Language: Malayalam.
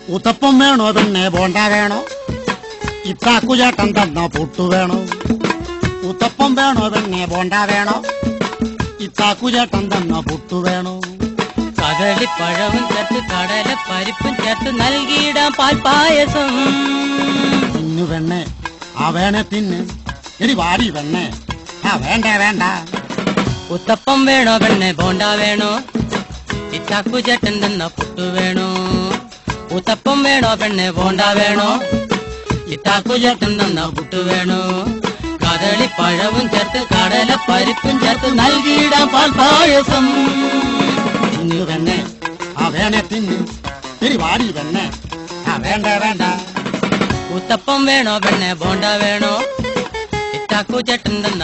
ഉത്തപ്പം വേണോ പിന്നെ ബോണ്ട വേണോ? ഇത്താക്കുചേട്ടൻ തന്ന പുട്ടു വേണോ? ഉത്തപ്പം വേണോ പിന്നെ ബോണ്ട വേണോ? ഇത്താക്കുചേട്ടൻ തന്ന പുട്ടു വേണോ? കദളിപ്പഴവും ചേർത്ത് കടല പരിപ്പും ചേർത്ത് നൽകിയിടാം പാൽപ്പായസം. തിന്നു വെണ്ണേ, ആ വേണേ തിന്ന്. എടി വാടി വെണ്ണേ, ആ വേണ്ട വേണ്ട. ഉത്തപ്പം വേണോ പെണ്ണെ ബോണ്ട വേണോ? ഇത്താക്കുചേട്ടൻ തന്ന പുട്ടു വേണോ? ഉത്തപ്പം വേണോ പെണ്ണെ ബോണ്ട വേണോ? ഇത്താക്കുചേട്ടൻ തന്ന പുട്ടു വേണോ? കദളിപ്പഴവും ചേർത്ത് കടല പരിപ്പും ചേർത്ത് നൽകിയിടാം പാൽപ്പായസം. തിന്നു വെണ്ണേ, ആ വേണേ തിന്ന്. എടി വാടി വെണ്ണേ, ആ വേണ്ട വേണ്ട. ഉത്തപ്പം വേണോ പെണ്ണെ ബോണ്ട വേണോ? ഇത്താക്കുചേട്ടൻ തന്ന